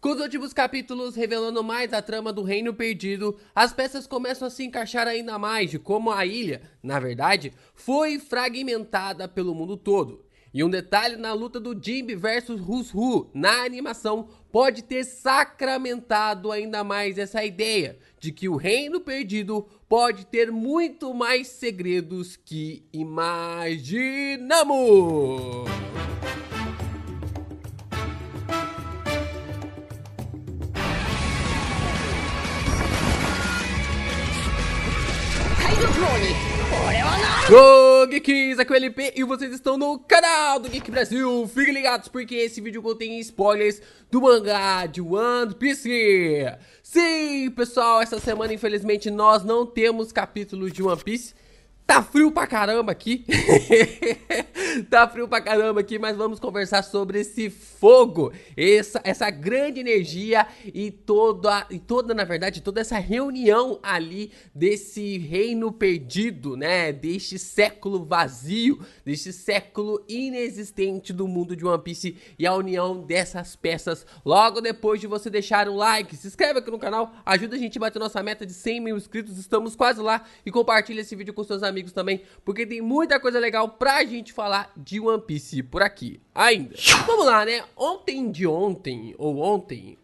Com os últimos capítulos revelando mais a trama do Reino Perdido, as peças começam a se encaixar ainda mais de como a ilha, na verdade, foi fragmentada pelo mundo todo. E um detalhe na luta do Jimbe versus Rushu na animação pode ter sacramentado ainda mais essa ideia de que o Reino Perdido pode ter muito mais segredos que imaginamos. Go Geeks, aqui é o LP e vocês estão no canal do Geek Brasil. Fiquem ligados porque esse vídeo contém spoilers do mangá de One Piece. Sim, pessoal, essa semana infelizmente nós não temos capítulos de One Piece. Tá frio pra caramba aqui. Tá frio pra caramba aqui, mas vamos conversar sobre esse fogo, essa grande energia e toda, na verdade, toda essa reunião ali desse reino perdido, né? Deste século vazio, deste século inexistente do mundo de One Piece e a união dessas peças. Logo depois de você deixar um like, se inscreve aqui no canal, ajuda a gente a bater nossa meta de 100 mil inscritos, estamos quase lá, e compartilha esse vídeo com seus amigos também, porque tem muita coisa legal pra gente falar de One Piece por aqui ainda. Vamos lá, né? Ontem,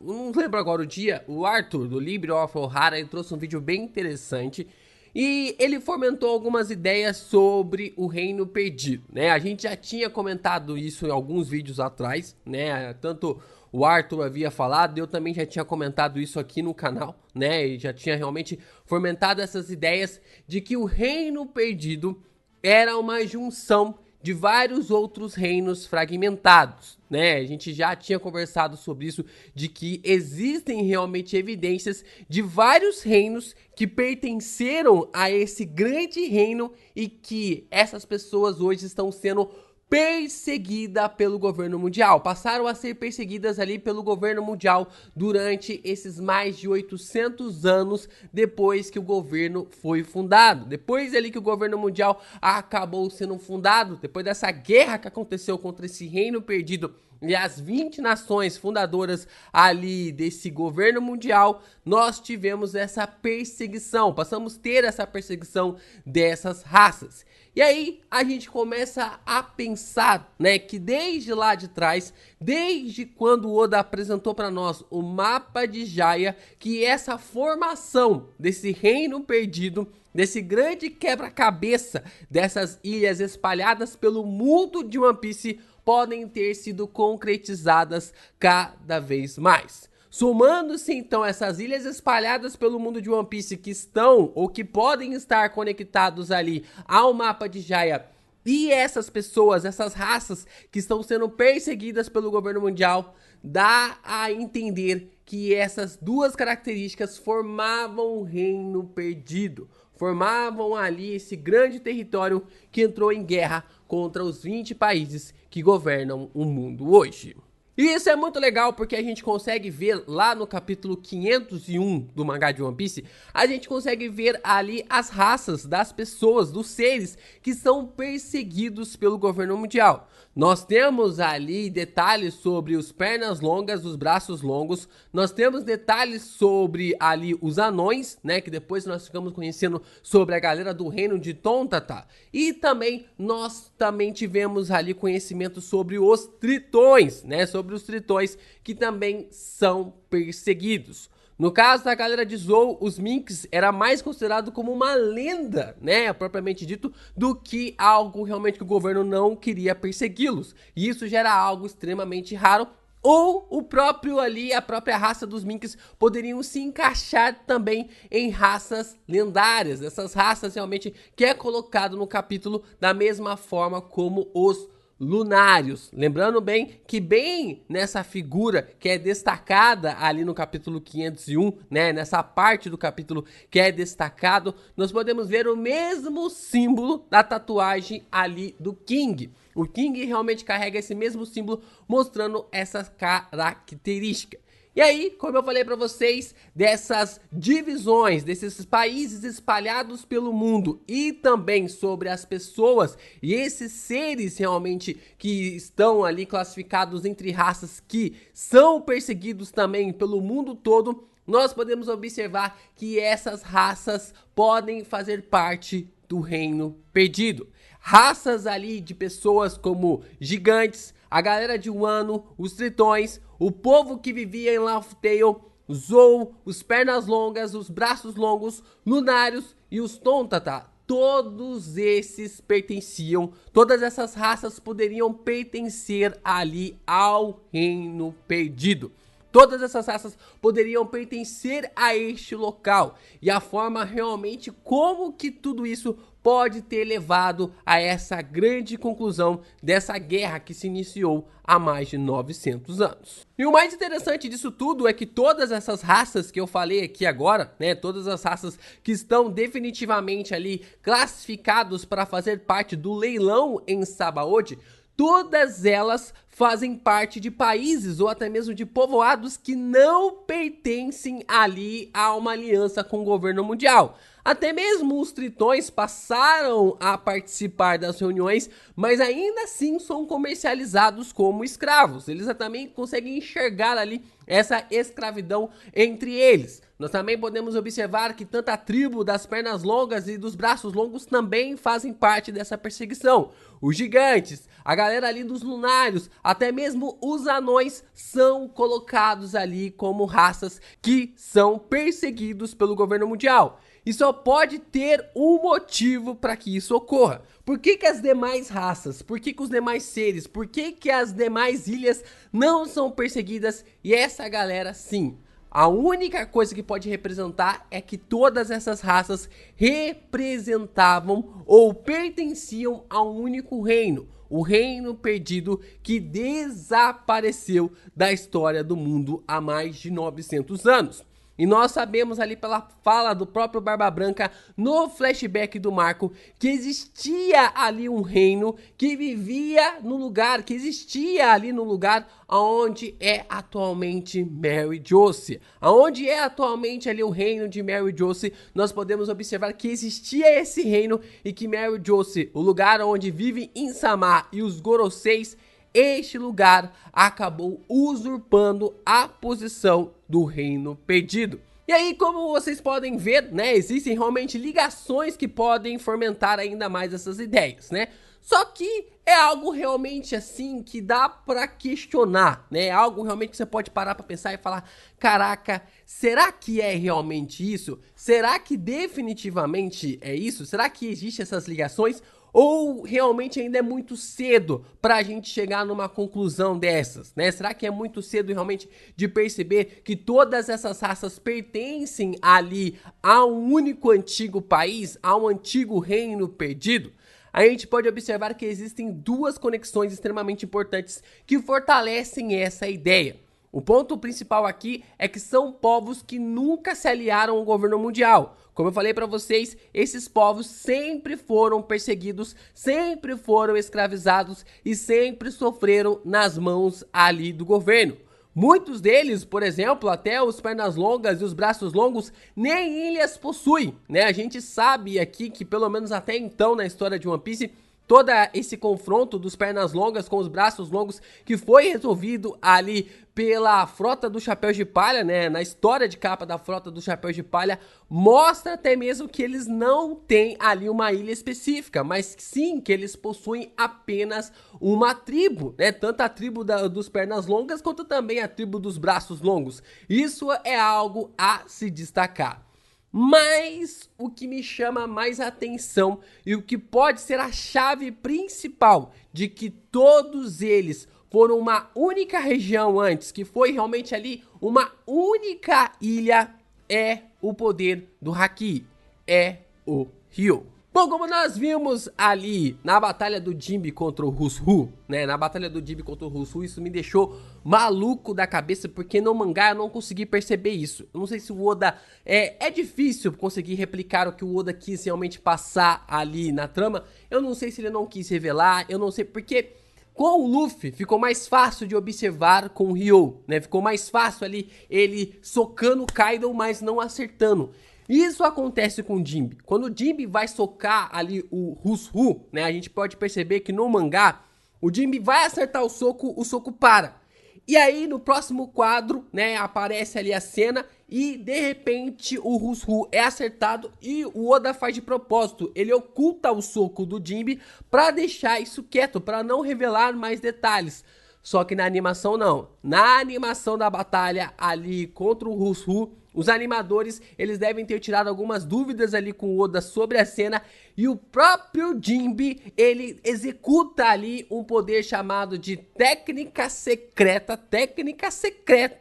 não lembro agora o dia, o Arthur do Libre of Ohara trouxe um vídeo bem interessante e ele fomentou algumas ideias sobre o Reino Perdido, né? A gente já tinha comentado isso em alguns vídeos atrás, né? Tanto o Arthur havia falado, eu também já tinha comentado isso aqui no canal, né? E já tinha realmente fomentado essas ideias de que o Reino Perdido era uma junção de vários outros reinos fragmentados, né? A gente já tinha conversado sobre isso, de que existem realmente evidências de vários reinos que pertenceram a esse grande reino e que essas pessoas hoje estão sendo perseguida pelo governo mundial, passaram a ser perseguidas ali pelo governo mundial durante esses mais de 800 anos depois que o governo foi fundado, depois ali que o governo mundial acabou sendo fundado, depois dessa guerra que aconteceu contra esse reino perdido e as 20 nações fundadoras ali desse governo mundial, nós tivemos essa perseguição, passamos a ter essa perseguição dessas raças. E aí a gente começa a pensar, né, que desde lá de trás, desde quando o Oda apresentou para nós o mapa de Jaya, que essa formação desse reino perdido, desse grande quebra-cabeça dessas ilhas espalhadas pelo mundo de One Piece, podem ter sido concretizadas cada vez mais. Somando-se então essas ilhas espalhadas pelo mundo de One Piece que estão ou que podem estar conectados ali ao mapa de Jaya e essas pessoas, essas raças que estão sendo perseguidas pelo governo mundial, dá a entender que essas duas características formavam um reino perdido, formavam ali esse grande território que entrou em guerra contra os 20 países que governam o mundo hoje. E isso é muito legal porque a gente consegue ver lá no capítulo 501 do mangá de One Piece, a gente consegue ver ali as raças das pessoas, dos seres que são perseguidos pelo governo mundial. Nós temos ali detalhes sobre os pernas longas, os braços longos, nós temos detalhes sobre ali os anões, né, que depois nós ficamos conhecendo sobre a galera do reino de Tontatta, e também nós tivemos ali conhecimento sobre os tritões, né, sobre os tritões que também são perseguidos. No caso da galera de Zou, os Minks era mais considerado como uma lenda, né, propriamente dito, do que algo realmente que o governo não queria persegui-los. E isso já era algo extremamente raro, ou o próprio ali, a própria raça dos Minks poderiam se encaixar também em raças lendárias, essas raças realmente que é colocado no capítulo da mesma forma como os lunários. Lembrando bem que bem nessa figura que é destacada ali no capítulo 501, né, nessa parte do capítulo que é destacado, nós podemos ver o mesmo símbolo da tatuagem ali do King. O King realmente carrega esse mesmo símbolo mostrando essa característica. E aí, como eu falei pra vocês, dessas divisões, desses países espalhados pelo mundo e também sobre as pessoas e esses seres realmente que estão ali classificados entre raças que são perseguidos também pelo mundo todo, nós podemos observar que essas raças podem fazer parte do Reino Perdido. Raças ali de pessoas como gigantes, a galera de Wano, os tritões, o povo que vivia em Laugh Tale, Zou, os pernas longas, os braços longos, lunários e os Tontatá. Todos esses pertenciam, todas essas raças poderiam pertencer ali ao Reino Perdido. Todas essas raças poderiam pertencer a este local. E a forma realmente como que tudo isso pode ter levado a essa grande conclusão dessa guerra que se iniciou há mais de 900 anos. E o mais interessante disso tudo é que todas essas raças que eu falei aqui agora, né, todas as raças que estão definitivamente ali classificados para fazer parte do leilão em Sabaody, todas elas fazem parte de países ou até mesmo de povoados que não pertencem ali a uma aliança com o governo mundial. Até mesmo os tritões passaram a participar das reuniões, mas ainda assim são comercializados como escravos. Eles também conseguem enxergar ali essa escravidão entre eles. Nós também podemos observar que tanto a tribo das pernas longas e dos braços longos também fazem parte dessa perseguição. Os gigantes, a galera ali dos lunários, até mesmo os anões são colocados ali como raças que são perseguidos pelo governo mundial. E só pode ter um motivo para que isso ocorra. Por que que as demais raças, por que que os demais seres, por que que as demais ilhas não são perseguidas e essa galera sim? A única coisa que pode representar é que todas essas raças representavam ou pertenciam a um único reino. O Reino Perdido, que desapareceu da história do mundo há mais de 900 anos. E nós sabemos ali pela fala do próprio Barba Branca no flashback do Marco que existia ali um reino que vivia no lugar, que existia ali no lugar onde é atualmente Merejoce. Aonde é atualmente ali o reino de Merejoce, nós podemos observar que existia esse reino e que Merejoce, o lugar onde vive Insama e os Goroseis, este lugar acabou usurpando a posição do Reino Perdido. E aí, como vocês podem ver, né, existem realmente ligações que podem fomentar ainda mais essas ideias, né? Só que é algo realmente assim que dá pra questionar, né? É algo realmente que você pode parar pra pensar e falar: caraca, será que é realmente isso? Será que definitivamente é isso? Será que existem essas ligações? Ou realmente ainda é muito cedo para a gente chegar numa conclusão dessas, né? Será que é muito cedo realmente de perceber que todas essas raças pertencem ali a um único antigo país, a um antigo reino perdido? A gente pode observar que existem duas conexões extremamente importantes que fortalecem essa ideia. O ponto principal aqui é que são povos que nunca se aliaram ao governo mundial. Como eu falei para vocês, esses povos sempre foram perseguidos, sempre foram escravizados e sempre sofreram nas mãos ali do governo. Muitos deles, por exemplo, até os pernas longas e os braços longos, nem ilhas possuem, né? A gente sabe aqui que pelo menos até então na história de One Piece, todo esse confronto dos pernas longas com os braços longos que foi resolvido ali pela Frota do Chapéu de Palha, né? Na história de capa da Frota do Chapéu de Palha, mostra até mesmo que eles não têm ali uma ilha específica, mas sim que eles possuem apenas uma tribo, né? Tanto a tribo dos pernas longas quanto também a tribo dos braços longos. Isso é algo a se destacar. Mas o que me chama mais atenção e o que pode ser a chave principal de que todos eles foram uma única região antes, que foi realmente ali uma única ilha, é o poder do Haki, é o Ryo. Bom, como nós vimos ali na batalha do Jinbe contra o Rushu, né, na batalha do Jinbe contra o Rushu, isso me deixou maluco da cabeça, porque no mangá eu não consegui perceber isso. Eu não sei se o Oda, é difícil conseguir replicar o que o Oda quis realmente passar ali na trama. Eu não sei se ele não quis revelar, eu não sei porque Com o Luffy, ficou mais fácil de observar com o Ryou, né? Ficou mais fácil ali ele socando o Kaido, mas não acertando. Isso acontece com o Jinbe. Quando o Jinbe vai socar ali o Rushu, né? A gente pode perceber que no mangá, o Jinbe vai acertar o soco para. E aí no próximo quadro, né, aparece ali a cena e de repente o Rushu é acertado e o Oda faz de propósito. Ele oculta o soco do Jinbe para deixar isso quieto, para não revelar mais detalhes. Só que na animação não. Na animação da batalha ali contra o Rushu, os animadores, eles devem ter tirado algumas dúvidas ali com o Oda sobre a cena e o próprio Jinbe, ele executa ali um poder chamado de técnica secreta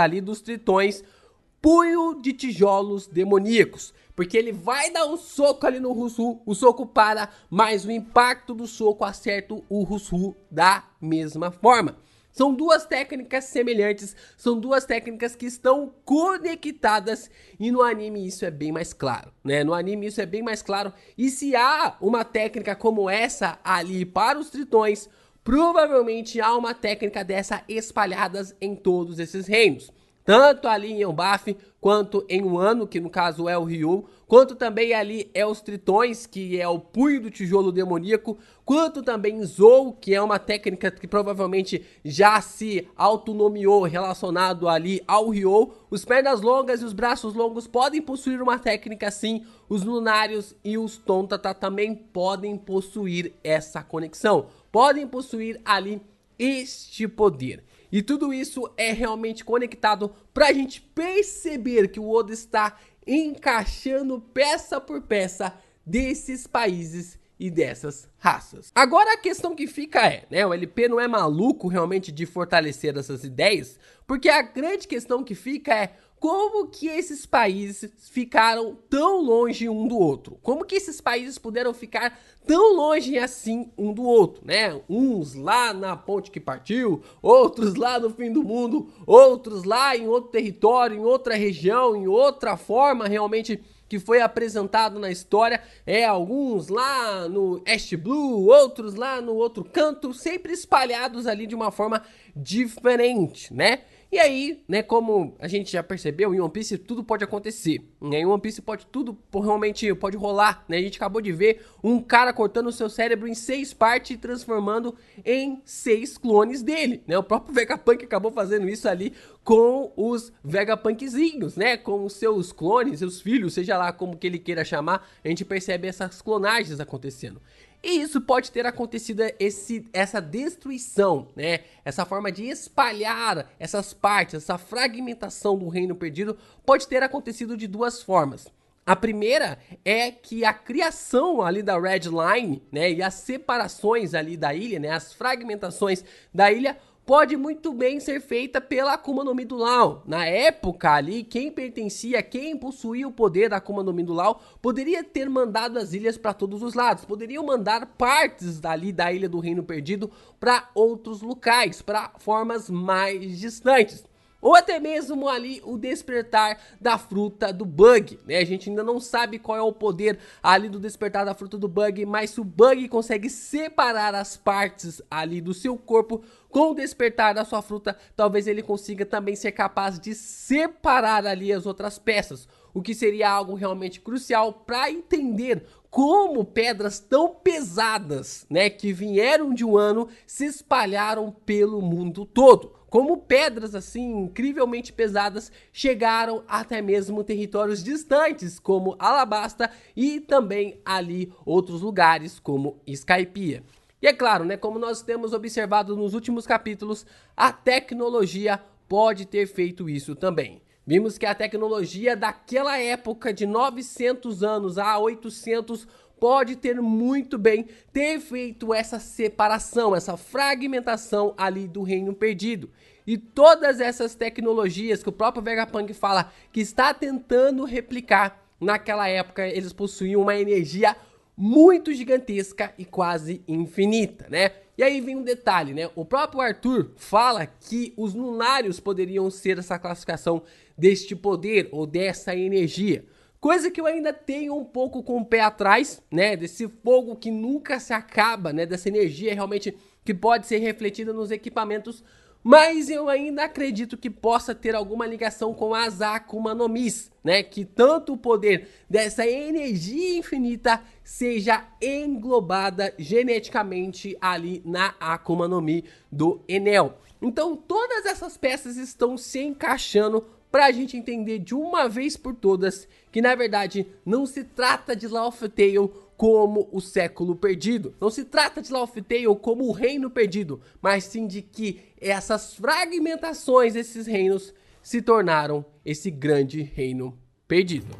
ali dos tritões, punho de tijolos demoníacos. Porque ele vai dar um soco ali no Rushu, o soco para, mas o impacto do soco acerta o Rushu da mesma forma. São duas técnicas semelhantes, são duas técnicas que estão conectadas e no anime isso é bem mais claro, né? No anime isso é bem mais claro e se há uma técnica como essa ali para os tritões, provavelmente há uma técnica dessa espalhadas em todos esses reinos. Tanto ali em Elbaf, quanto em Wano, que no caso é o Ryou, quanto também ali é os tritões, que é o punho do tijolo demoníaco, quanto também Zou, que é uma técnica que provavelmente já se autonomeou relacionado ali ao Ryou. Os pernas longas e os braços longos podem possuir uma técnica assim, os lunários e os Tontata também podem possuir essa conexão, podem possuir ali este poder. E tudo isso é realmente conectado para a gente perceber que o Oda está encaixando peça por peça desses países e dessas raças. Agora a questão que fica é, né, o LP não é maluco realmente de fortalecer essas ideias, porque a grande questão que fica é como que esses países ficaram tão longe um do outro? Como que esses países puderam ficar tão longe assim um do outro, né? Uns lá na ponte que partiu, outros lá no fim do mundo, outros lá em outro território, em outra região, em outra forma realmente que foi apresentado na história, alguns lá no East Blue, outros lá no outro canto, sempre espalhados ali de uma forma diferente, né? E aí, né, como a gente já percebeu, em One Piece tudo pode acontecer, né? Em One Piece tudo realmente pode rolar, né? A gente acabou de ver um cara cortando o seu cérebro em 6 partes e transformando em 6 clones dele, né? O próprio Vegapunk acabou fazendo isso ali com os Vegapunkzinhos, né? Com os seus clones, seus filhos, seja lá como que ele queira chamar, a gente percebe essas clonagens acontecendo. E isso pode ter acontecido essa destruição, né? Essa forma de espalhar essas partes, essa fragmentação do Reino Perdido pode ter acontecido de duas formas. A primeira é que a criação ali da Red Line, né, e as separações ali da ilha, né, as fragmentações da ilha pode muito bem ser feita pela Akuma no Mi do Law. Na época ali, quem pertencia, quem possuía o poder da Akuma no Mi do Law, poderia ter mandado as ilhas para todos os lados. Poderiam mandar partes dali da Ilha do Reino Perdido para outros locais, para formas mais distantes. Ou até mesmo ali o despertar da fruta do Bug, né? A gente ainda não sabe qual é o poder ali do despertar da fruta do Bug, mas se o Bug consegue separar as partes ali do seu corpo com o despertar da sua fruta, talvez ele consiga também ser capaz de separar ali as outras peças, o que seria algo realmente crucial para entender como pedras tão pesadas, né, que vieram de Wano, se espalharam pelo mundo todo. Como pedras assim incrivelmente pesadas chegaram até mesmo territórios distantes como Alabasta e também ali outros lugares como Skypiea. E é claro, né, como nós temos observado nos últimos capítulos, a tecnologia pode ter feito isso também. Vimos que a tecnologia daquela época de 900 anos a 800 pode ter muito bem ter feito essa separação, essa fragmentação ali do Reino Perdido. E todas essas tecnologias que o próprio Vegapunk fala que está tentando replicar, naquela época eles possuíam uma energia muito gigantesca e quase infinita, né? E aí vem um detalhe, né? O próprio Arthur fala que os lunários poderiam ser essa classificação deste poder ou dessa energia. Coisa que eu ainda tenho um pouco com o pé atrás, né? Desse fogo que nunca se acaba, né? Dessa energia realmente que pode ser refletida nos equipamentos, mas eu ainda acredito que possa ter alguma ligação com as Akuma no Mis, né? Que tanto o poder dessa energia infinita seja englobada geneticamente ali na Akuma no Mi do Enel. Então todas essas peças estão se encaixando para a gente entender de uma vez por todas que na verdade não se trata de Laufey Tale como o século perdido. Não se trata de Laufey Tale como o reino perdido, mas sim de que essas fragmentações desses reinos se tornaram esse grande reino perdido.